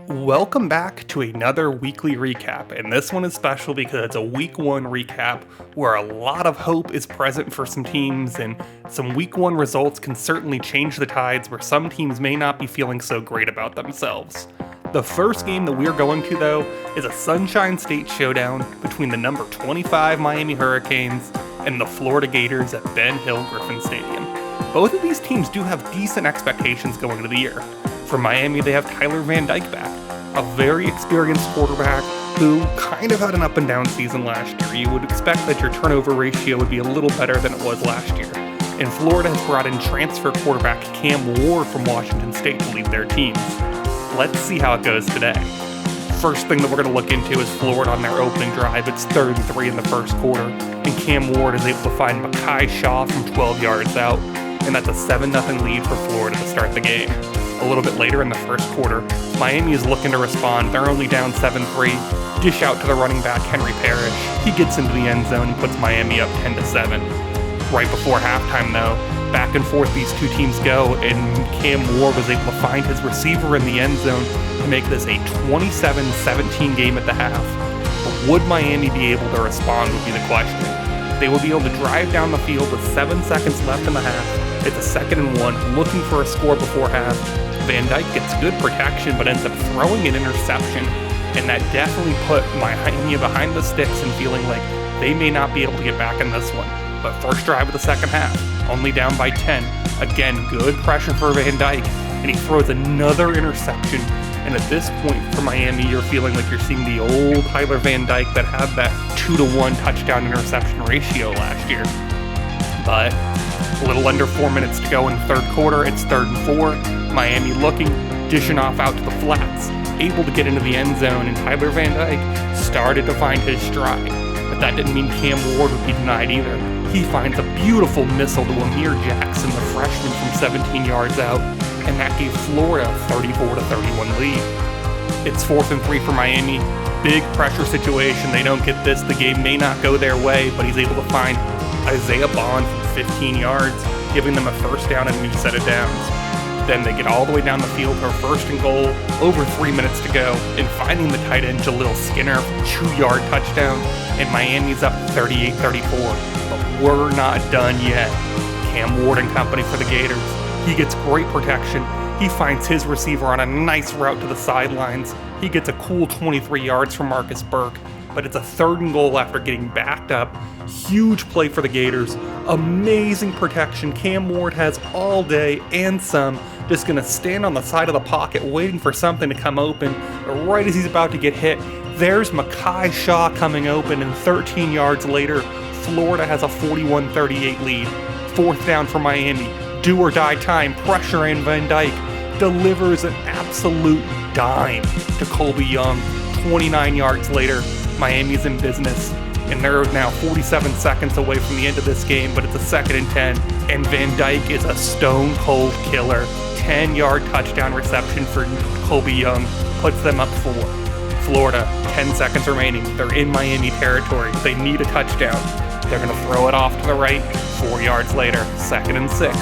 Welcome back to another weekly recap, and this one is special because it's a week one recap where a lot of hope is present for some teams, and some week one results can certainly change the tides where some teams may not be feeling so great about themselves. The first game that we're going to, though, is a Sunshine State showdown between the number 25 Miami Hurricanes and the Florida Gators at Ben Hill Griffin Stadium. Both of these teams do have decent expectations going into the year. For Miami, they have Tyler Van Dyke back, a very experienced quarterback who kind of had an up and down season last year. You would expect that your turnover ratio would be a little better than it was last year. And Florida has brought in transfer quarterback Cam Ward from Washington State to lead their teams. Let's see how it goes today. First thing that we're going to look into is Florida on their opening drive. It's 3rd and 3 in the first quarter, and Cam Ward is able to find Mekhi Shaw from 12 yards out, and that's a 7-0 lead for Florida to start the game. A little bit later in the first quarter, Miami is looking to respond. They're only down 7-3. Dish out to the running back, Henry Parrish. He gets into the end zone and puts Miami up 10-7. Right before halftime, though, back and forth these two teams go, and Cam Ward was able to find his receiver in the end zone to make this a 27-17 game at the half. But would Miami be able to respond would be the question. They will be able to drive down the field with 7 seconds left in the half. It's a 2nd and 1, looking for a score before half. Van Dyke gets good protection but ends up throwing an interception, and that definitely put Miami behind the sticks and feeling like they may not be able to get back in this one. But first drive of the second half, only down by 10. Again, good pressure for Van Dyke, and he throws another interception. And at this point for Miami, you're feeling like you're seeing the old Tyler Van Dyke that had that 2-to-1 touchdown interception ratio last year. But a little under 4 minutes to go in the third quarter. It's 3rd and 4. Miami looking, dishing off out to the flats, able to get into the end zone, and Tyler Van Dyke started to find his stride. But that didn't mean Cam Ward would be denied either. He finds a beautiful missile to Amir Jackson, the freshman from 17 yards out, and that gave Florida a 34-31 lead. It's 4th and 3 for Miami. Big pressure situation. They don't get this. The game may not go their way, but he's able to find Isaiah Bond from 15 yards, giving them a first down and a new set of downs. Then they get all the way down the field for a 1st and goal, over 3 minutes to go, and finding the tight end Jalil Skinner for a 2-yard touchdown, and Miami's up 38-34. But we're not done yet. Cam Ward and company for the Gators. He gets great protection. He finds his receiver on a nice route to the sidelines. He gets a cool 23 yards from Marcus Burke, but it's a 3rd and goal after getting backed up. Huge play for the Gators. Amazing protection. Cam Ward has all day and some. Just going to stand on the side of the pocket waiting for something to come open. But right as he's about to get hit, there's Mekhi Shaw coming open, and 13 yards later, Florida has a 41-38 lead. 4th down for Miami. Do or die time. Pressure in Van Dyke. Delivers an absolute dime to Colby Young. 29 yards later, Miami's in business, and they're now 47 seconds away from the end of this game, but it's a 2nd and 10, and Van Dyke is a stone-cold killer. 10-yard touchdown reception for Colby Young puts them up 4. Florida, 10 seconds remaining. They're in Miami territory. They need a touchdown. They're going to throw it off to the right. 4 yards later, 2nd and 6.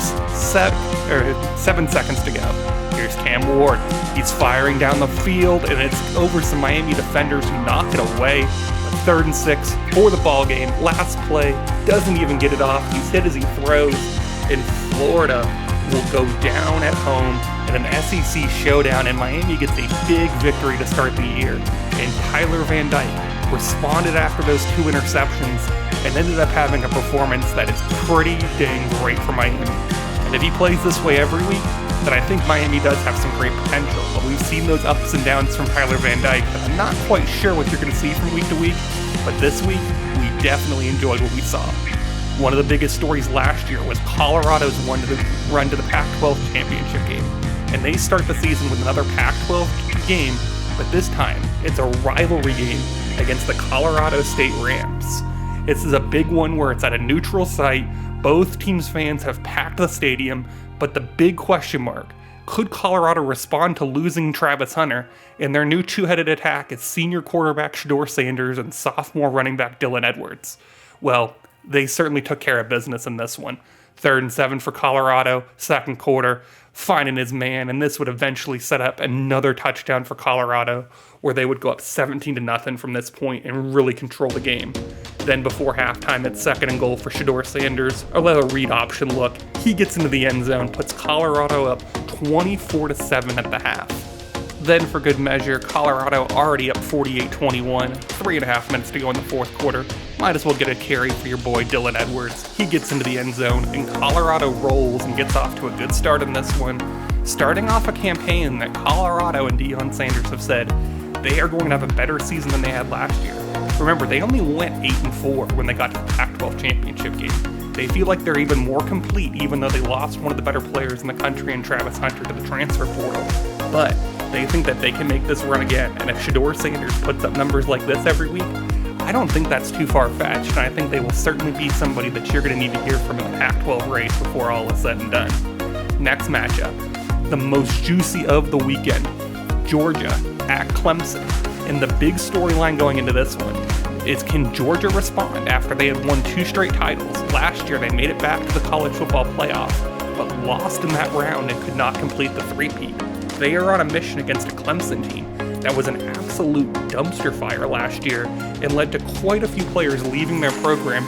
7 seconds to go. Here's Cam Ward. He's firing down the field, and it's over some Miami defenders who knock it away. 3rd and 6 for the ball game. Last play, doesn't even get it off. He's hit as he throws, and Florida will go down at home in an SEC showdown, and Miami gets a big victory to start the year. And Tyler Van Dyke responded after those 2 interceptions and ended up having a performance that is pretty dang great for Miami. And if he plays this way every week, then I think Miami does have some great potential. But we've seen those ups and downs from Tyler Van Dyke, but I'm not quite sure what you're going to see from week to week. But this week, we definitely enjoyed what we saw. One of the biggest stories last year was Colorado's run to the Pac-12 championship game. And they start the season with another Pac-12 game, but this time it's a rivalry game against the Colorado State Rams. This is a big one where it's at a neutral site. Both teams' fans have packed the stadium, but the big question mark, could Colorado respond to losing Travis Hunter? And their new two-headed attack is senior quarterback Shedur Sanders and sophomore running back Dylan Edwards. Well, they certainly took care of business in this one. 3rd and 7 for Colorado, second quarter, finding his man, and this would eventually set up another touchdown for Colorado, where they would go up 17-0 from this point and really control the game. Then before halftime, it's 2nd and goal for Shedur Sanders, a little read option look. He gets into the end zone, puts Colorado up 24-7 at the half. Then for good measure, Colorado already up 48-21, 3.5 minutes to go in the fourth quarter. Might as well get a carry for your boy Dylan Edwards. He gets into the end zone, and Colorado rolls and gets off to a good start in this one, starting off a campaign that Colorado and Deion Sanders have said they are going to have a better season than they had last year. Remember, they only went 8-4 when they got to the Pac-12 championship game. They feel like they're even more complete, even though they lost one of the better players in the country in Travis Hunter to the transfer portal. But they think that they can make this run again, and if Shedur Sanders puts up numbers like this every week, I don't think that's too far-fetched, and I think they will certainly be somebody that you're going to need to hear from in the Pac-12 race before all is said and done. Next matchup, the most juicy of the weekend, Georgia at Clemson. And the big storyline going into this one is, can Georgia respond after they had won 2 straight titles? Last year they made it back to the college football playoff, but lost in that round and could not complete the three-peat. They are on a mission against a Clemson team that was an absolute dumpster fire last year and led to quite a few players leaving their program.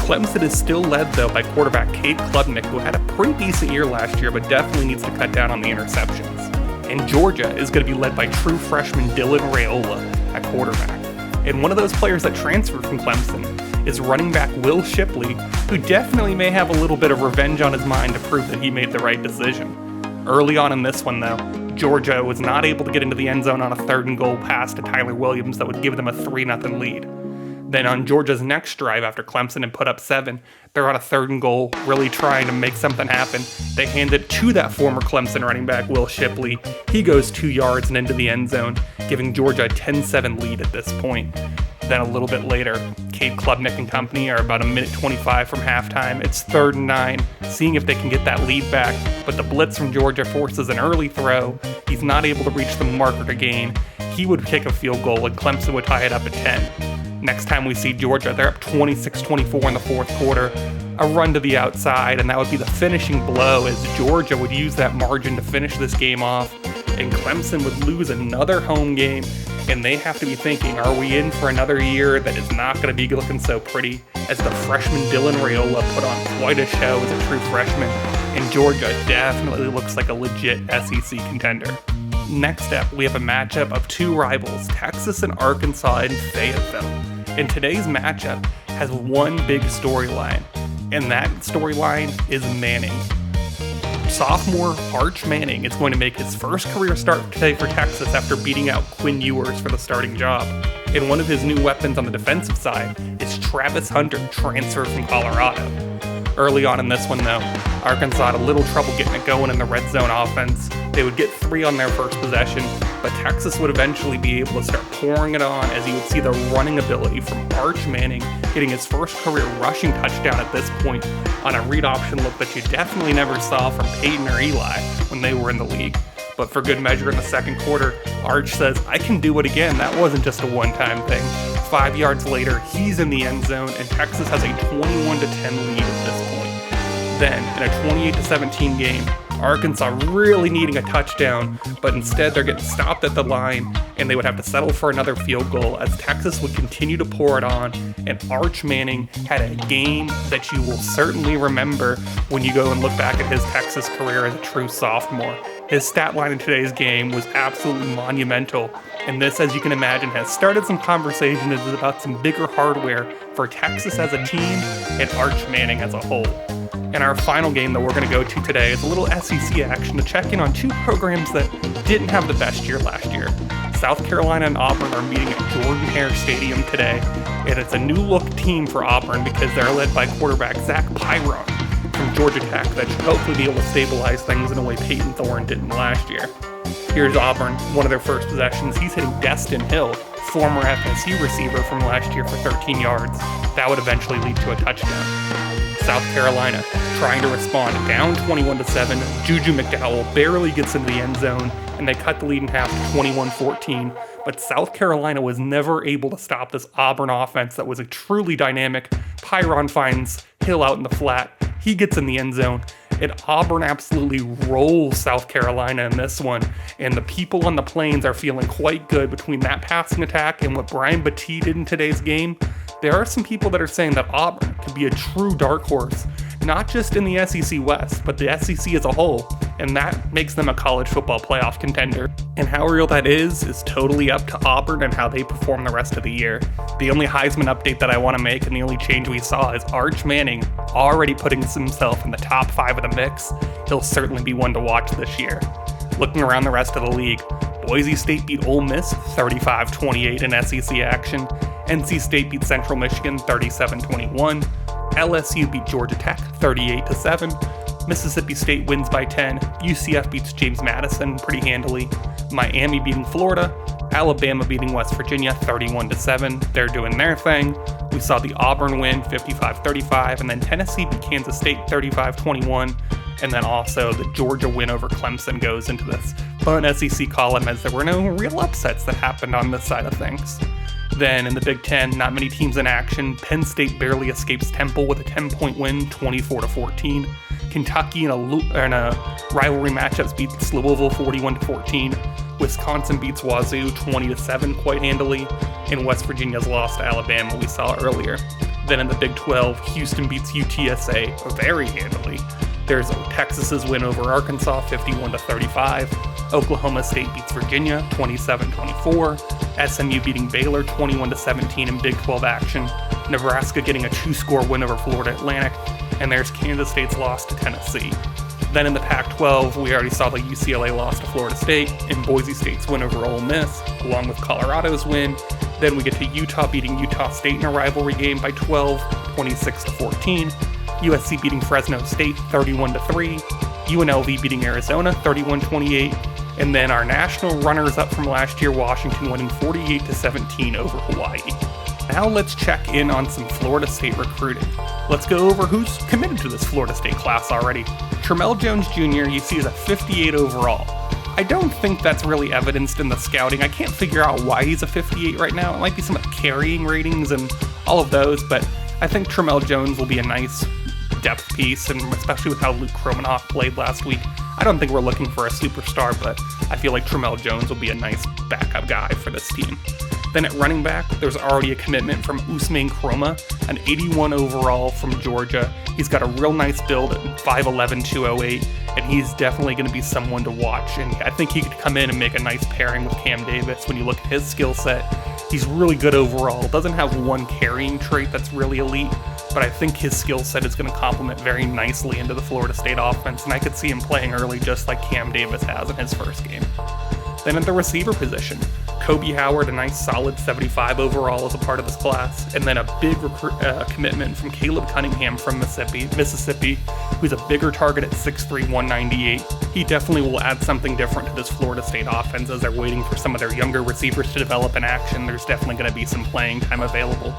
Clemson is still led, though, by quarterback Cade Klubnik, who had a pretty decent year last year, but definitely needs to cut down on the interceptions. And Georgia is going to be led by true freshman Dylan Raiola at quarterback. And one of those players that transferred from Clemson is running back Will Shipley, who definitely may have a little bit of revenge on his mind to prove that he made the right decision. Early on in this one, though, Georgia was not able to get into the end zone on a 3rd and goal pass to Tyler Williams that would give them a 3-0 lead. Then on Georgia's next drive after Clemson had put up 7, they're on a 3rd and goal, really trying to make something happen. They hand it to that former Clemson running back, Will Shipley. He goes 2 yards and into the end zone, giving Georgia a 10-7 lead at this point. Then a little bit later, Cade Klubnik and company are about 1:25 from halftime. It's 3rd and 9, seeing if they can get that lead back, but the blitz from Georgia forces an early throw. He's not able to reach the marker to gain. He would kick a field goal and Clemson would tie it up at 10. Next time we see Georgia, they're up 26-24 in the fourth quarter. A run to the outside, and that would be the finishing blow as Georgia would use that margin to finish this game off, and Clemson would lose another home game. And they have to be thinking, are we in for another year that is not going to be looking so pretty? As the freshman Dylan Raiola put on quite a show as a true freshman, and Georgia definitely looks like a legit SEC contender. Next up, we have a matchup of 2 rivals, Texas and Arkansas in Fayetteville. And today's matchup has one big storyline, and that storyline is Manning. Sophomore Arch Manning is going to make his first career start today for Texas after beating out Quinn Ewers for the starting job. And one of his new weapons on the defensive side is Travis Hunter, transferred from Colorado. Early on in this one, though, Arkansas had a little trouble getting it going in the red zone offense. They would get 3 on their first possession, but Texas would eventually be able to start pouring it on as you would see the running ability from Arch Manning getting his first career rushing touchdown at this point on a read option look that you definitely never saw from Peyton or Eli when they were in the league. But for good measure in the second quarter, Arch says, I can do it again. That wasn't just a one-time thing. 5 yards later, he's in the end zone, and Texas has a 21-10 lead at this point. Then, in a 28-17 game, Arkansas really needing a touchdown, but instead they're getting stopped at the line, and they would have to settle for another field goal as Texas would continue to pour it on, and Arch Manning had a game that you will certainly remember when you go and look back at his Texas career as a true sophomore. His stat line in today's game was absolutely monumental, and this, as you can imagine, has started some conversation about some bigger hardware for Texas as a team and Arch Manning as a whole. And our final game that we're going to go to today is a little SEC action to check in on 2 programs that didn't have the best year last year. South Carolina and Auburn are meeting at Jordan-Hare Stadium today, and it's a new-look team for Auburn because they're led by quarterback Zach Pyron from Georgia Tech that should hopefully be able to stabilize things in a way Peyton Thorne didn't last year. Here's Auburn, one of their first possessions. He's hitting Destin Hill, former FSU receiver from last year, for 13 yards. That would eventually lead to a touchdown. South Carolina trying to respond, down 21-7. Juju McDowell barely gets into the end zone, and they cut the lead in half to 21-14. But South Carolina was never able to stop this Auburn offense that was a truly dynamic. Pyron finds Hill out in the flat. he gets in the end zone. And Auburn absolutely rolls South Carolina in this one. And the people on the Plains are feeling quite good between that passing attack and what Brian Battie did in today's game. There are some people that are saying that Auburn could be a true dark horse, not just in the SEC West, but the SEC as a whole, and that makes them a college football playoff contender. And how real that is totally up to Auburn and how they perform the rest of the year. The only Heisman update that I want to make and the only change we saw is Arch Manning already putting himself in the top 5 of the mix. He'll certainly be one to watch this year. Looking around the rest of the league, Boise State beat Ole Miss 35-28 in SEC action. NC State beat Central Michigan 37-21. LSU beat Georgia Tech 38-7. Mississippi State wins by 10. UCF beats James Madison pretty handily. Miami beating Florida. Alabama beating West Virginia 31-7. They're doing their thing. We saw the Auburn win 55-35, and then Tennessee beat Kansas State 35-21. And then also the Georgia win over Clemson goes into this fun SEC column, as there were no real upsets that happened on this side of things. Then in the Big Ten, not many teams in action. Penn State barely escapes Temple with a 10-point win, 24-14. Kentucky in a rivalry matchups beats Louisville 41-14. Wisconsin beats Wazoo 20-7 quite handily. And West Virginia's lost to Alabama we saw earlier. Then in the Big 12, Houston beats UTSA very handily. There's Texas's win over Arkansas 51-35. Oklahoma State beats Virginia 27-24. SMU beating Baylor 21-17 in Big 12 action. Nebraska getting a 2-score win over Florida Atlantic. And there's Kansas State's loss to Tennessee. Then in the Pac-12, we already saw the UCLA loss to Florida State and Boise State's win over Ole Miss, along with Colorado's win. Then we get to Utah beating Utah State in a rivalry game by 12, 26-14. USC beating Fresno State 31-3. UNLV beating Arizona 31-28. And then our national runners-up from last year, Washington, winning 48-17 over Hawaii. Now let's check in on some Florida State recruiting. Let's go over who's committed to this Florida State class already. Tramell Jones Jr. you see is a 58 overall. I don't think that's really evidenced in the scouting. I can't figure out why he's a 58 right now. It might be some of the carrying ratings and all of those, but I think Tramell Jones will be a nice depth piece, and especially with how Luke Kromanoff played last week. I don't think we're looking for a superstar, but I feel like Tramell Jones will be a nice backup guy for this team. Then at running back, there's already a commitment from Usman Kroma, an 81 overall from Georgia. He's got a real nice build at 5'11", 208, and he's definitely going to be someone to watch. And I think he could come in and make a nice pairing with Cam Davis. When you look at his skill set, he's really good overall. Doesn't have one carrying trait that's really elite, but I think his skill set is going to complement very nicely into the Florida State offense, and I could see him playing early just like Cam Davis has in his first game. Then at the receiver position, Kobe Howard, a nice solid 75 overall as a part of this class, and then a big commitment from Caleb Cunningham from Mississippi, who's a bigger target at 6'3", 198. He definitely will add something different to this Florida State offense as they're waiting for some of their younger receivers to develop in action. There's definitely going to be some playing time available.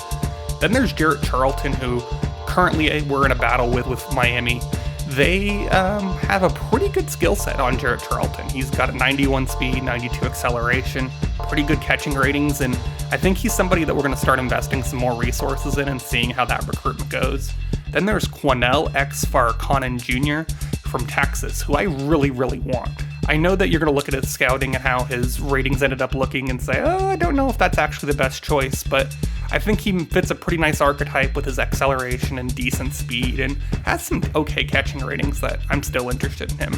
Then there's Jarrett Charlton, who currently we're in a battle with Miami. They have a pretty good skill set on Jarrett Charlton. He's got a 91 speed, 92 acceleration, pretty good catching ratings, and I think he's somebody that we're going to start investing some more resources in and seeing how that recruitment goes. Then there's Quanell X. Farkanen Jr. from Texas, who I really, really want. I know that you're going to look at his scouting and how his ratings ended up looking and say, oh, I don't know if that's actually the best choice, but I think he fits a pretty nice archetype with his acceleration and decent speed and has some okay catching ratings that I'm still interested in him.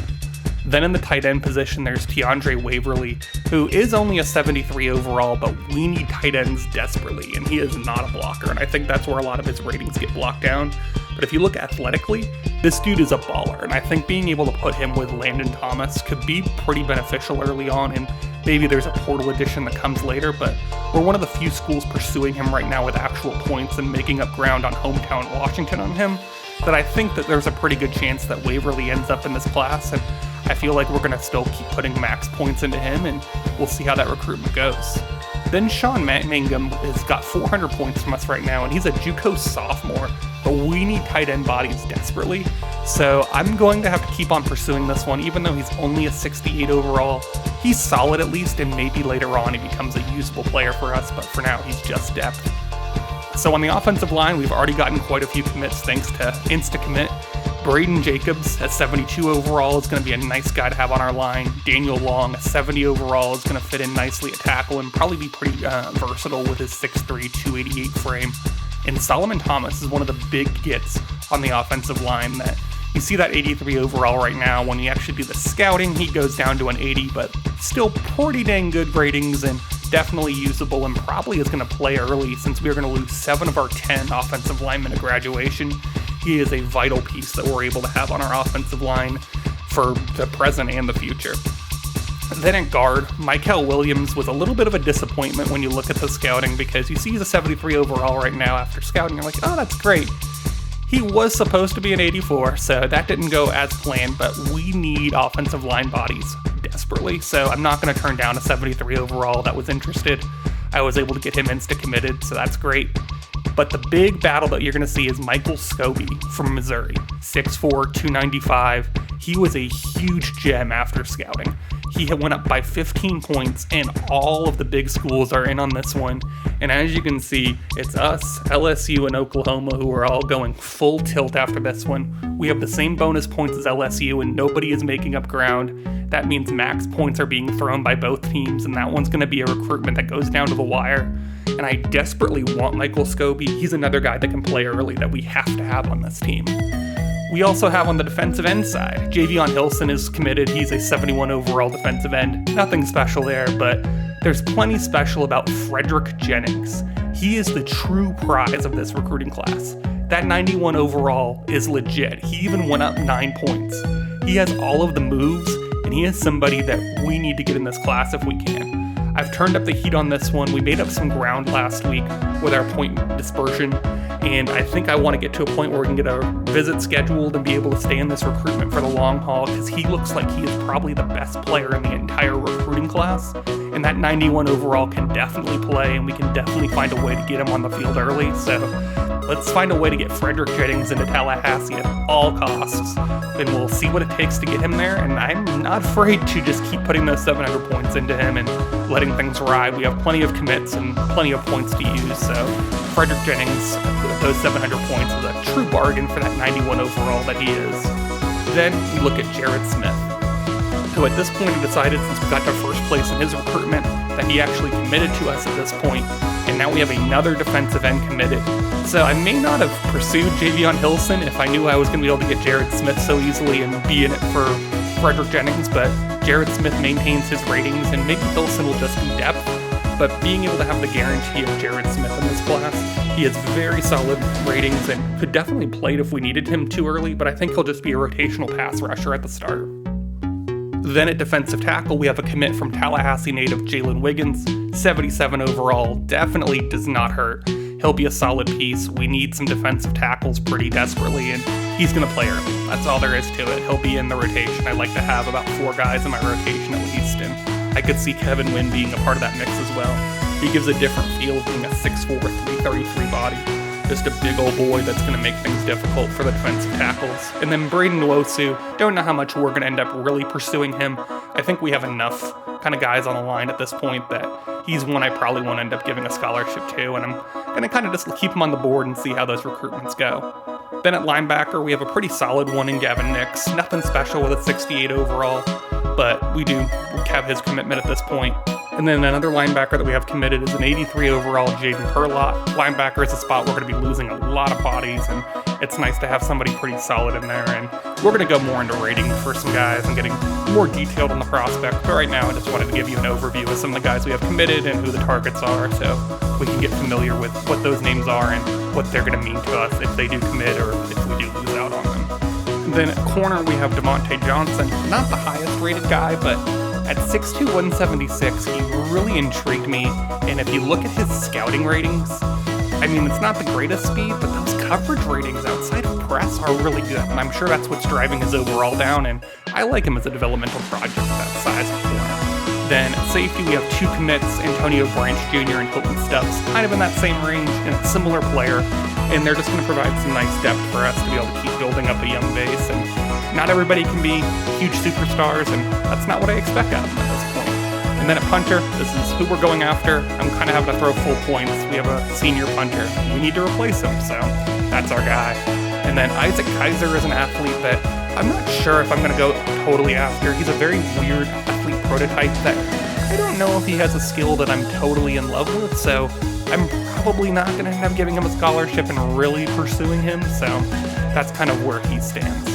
Then in the tight end position, there's Teandre Waverly, who is only a 73 overall, but we need tight ends desperately, and he is not a blocker, and I think that's where a lot of his ratings get blocked down. But if you look athletically, this dude is a baller, and I think being able to put him with Landon Thomas could be pretty beneficial early on, and maybe there's a portal addition that comes later, but we're one of the few schools pursuing him right now with actual points and making up ground on hometown Washington on him, that I think that there's a pretty good chance that Waverly ends up in this class, and I feel like we're going to still keep putting max points into him, and we'll see how that recruitment goes. Then Sean Mangum has got 400 points from us right now, and he's a JUCO sophomore, but we need tight end bodies desperately, so I'm going to have to keep on pursuing this one, even though he's only a 68 overall. He's solid at least, and maybe later on he becomes a usable player for us, but for now he's just depth. So on the offensive line, we've already gotten quite a few commits thanks to InstaCommit. Braden Jacobs at 72 overall is going to be a nice guy to have on our line. Daniel Long at 70 overall is going to fit in nicely at tackle and probably be pretty versatile with his 6'3", 288 frame. And Solomon Thomas is one of the big gets on the offensive line that you see that 83 overall right now. When you actually do the scouting, he goes down to an 80, but still pretty dang good ratings and definitely usable, and probably is going to play early since we are going to lose 7 of our 10 offensive linemen at graduation. He is a vital piece that we're able to have on our offensive line for the present and the future. Then at guard, Michael Williams was a little bit of a disappointment when you look at the scouting, because you see he's a 73 overall right now after scouting. You're like, oh, that's great. He was supposed to be an 84, so that didn't go as planned, but we need offensive line bodies desperately, so I'm not going to turn down a 73 overall that was interested. I was able to get him insta-committed, so that's great. But the big battle that you're going to see is Michael Scobie from Missouri, 6'4", 295. He was a huge gem after scouting. He had went up by 15 points, and all of the big schools are in on this one. And as you can see, it's us, LSU, and Oklahoma who are all going full tilt after this one. We have the same bonus points as LSU, and nobody is making up ground. That means max points are being thrown by both teams, and that one's going to be a recruitment that goes down to the wire. And I desperately want Michael Scobie. He's another guy that can play early that we have to have on this team. We also have on the defensive end side, Javion Hilson is committed. He's a 71 overall defensive end. Nothing special there, but there's plenty special about Frederick Jennings. He is the true prize of this recruiting class. That 91 overall is legit. He even went up 9 points. He has all of the moves, and he is somebody that we need to get in this class if we can. I've turned up the heat on this one. We made up some ground last week with our point dispersion, and I think I want to get to a point where we can get a visit scheduled and be able to stay in this recruitment for the long haul, because he looks like he is probably the best player in the entire recruiting class, and that 91 overall can definitely play, and we can definitely find a way to get him on the field early. So let's find a way to get Frederick Jennings into Tallahassee at all costs, and we'll see what it takes to get him there. And I'm not afraid to just keep putting those 700 points into him and letting things ride. We have plenty of commits and plenty of points to use, so Frederick Jennings, those 700 points, is a true bargain for that 91 overall that he is. Then we look at Jared Smith, who at this point he decided, since we got to first place in his recruitment, that he actually committed to us at this point, and now we have another defensive end committed. So I may not have pursued Javion Hilson if I knew I was going to be able to get Jared Smith so easily and be in it for Frederick Jennings, but Jared Smith maintains his ratings, and maybe Hilson will just be depth. But being able to have the guarantee of Jared Smith in this class, he has very solid ratings and could definitely play it if we needed him too early, but I think he'll just be a rotational pass rusher at the start. Then at defensive tackle, we have a commit from Tallahassee native Jalen Wiggins, 77 overall, definitely does not hurt. He'll be a solid piece. We need some defensive tackles pretty desperately, and he's going to play early. That's all there is to it. He'll be in the rotation. I like to have about 4 guys in my rotation at least, and I could see Kevin Wynn being a part of that mix as well. He gives a different feel of being a 6'4", 333 body. Just a big old boy that's going to make things difficult for the defensive tackles. And then Braden Nwosu, don't know how much we're going to end up really pursuing him. I think we have enough kind of guys on the line at this point that he's one I probably won't end up giving a scholarship to, and I'm going to kind of just keep him on the board and see how those recruitments go. Then at linebacker, we have a pretty solid one in Gavin Nix. Nothing special with a 68 overall, but we do have his commitment at this point. And then another linebacker that we have committed is an 83 overall Jaden Perlott. Linebacker is a spot we're going to be losing a lot of bodies, and it's nice to have somebody pretty solid in there. And we're going to go more into rating for some guys and getting more detailed on the prospect. But right now, I just wanted to give you an overview of some of the guys we have committed and who the targets are, so we can get familiar with what those names are and what they're going to mean to us if they do commit or if we do lose out on them. And then at corner, we have Devontae Johnson. Not the highest rated guy, but at 6'2", 176, he really intrigued me, and if you look at his scouting ratings, I mean, it's not the greatest speed, but those coverage ratings outside of press are really good, and I'm sure that's what's driving his overall down, and I like him as a developmental project at that size of corner. Then at safety, we have 2 commits, Antonio Branch Jr. and Hilton Stubbs, kind of in that same range, and a similar player, and they're just going to provide some nice depth for us to be able to keep building up a young base, and not everybody can be huge superstars, and that's not what I expect out of them at this point. And then at punter, this is who we're going after. I'm kind of having to throw full points. We have a senior punter. We need to replace him, so that's our guy. And then Isaac Kaiser is an athlete that I'm not sure if I'm going to go totally after. He's a very weird athlete prototype that I don't know if he has a skill that I'm totally in love with, so I'm probably not going to end up giving him a scholarship and really pursuing him, so that's kind of where he stands.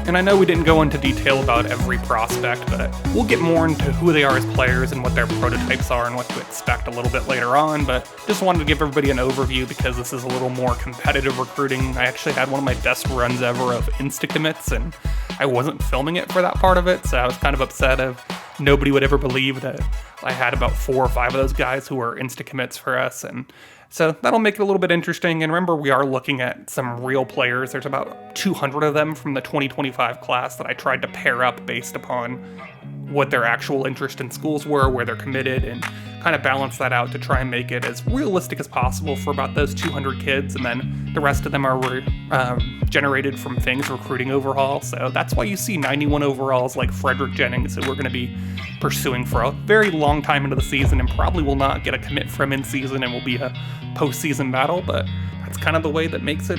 And I know we didn't go into detail about every prospect, but we'll get more into who they are as players and what their prototypes are and what to expect a little bit later on, but just wanted to give everybody an overview because this is a little more competitive recruiting. I actually had one of my best runs ever of insta-commits, and I wasn't filming it for that part of it, so I was kind of upset of nobody would ever believe that I had about 4 or 5 of those guys who were insta-commits for us, and so that'll make it a little bit interesting. And remember, we are looking at some real players. There's about 200 of them from the 2025 class that I tried to pair up based upon what their actual interest in schools were, where they're committed, and kind of balance that out to try and make it as realistic as possible for about those 200 kids. And then the rest of them are generated from things recruiting Overhaul. So that's why you see 91 overalls like Frederick Jennings, who we're going to be pursuing for a very long time into the season and probably will not get a commit from in season and will be a postseason battle, but that's kind of the way that makes it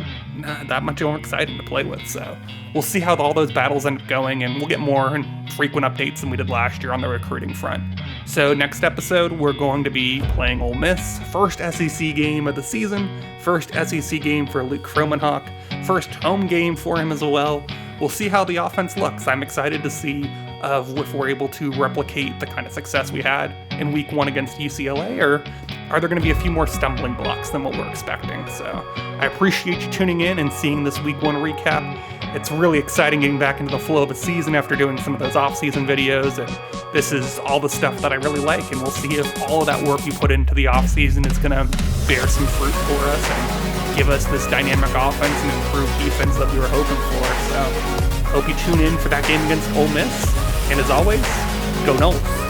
that much more exciting to play with. So we'll see how all those battles end up going, and we'll get more and frequent updates than we did last year on the recruiting front. So next episode, we're going to be playing Ole Miss, first SEC game of the season, first SEC game for Luke Kromenhoek, first home game for him as well. We'll see how the offense looks. I'm excited to see if we're able to replicate the kind of success we had in week 1 against UCLA, or are there going to be a few more stumbling blocks than what we're expecting? So I appreciate you tuning in and seeing this week 1 recap. It's really exciting getting back into the flow of the season after doing some of those off-season videos, and this is all the stuff that I really like, and we'll see if all of that work you put into the off-season is going to bear some fruit for us and give us this dynamic offense and improved defense that we were hoping for. So hope you tune in for that game against Ole Miss, and as always, go Noles.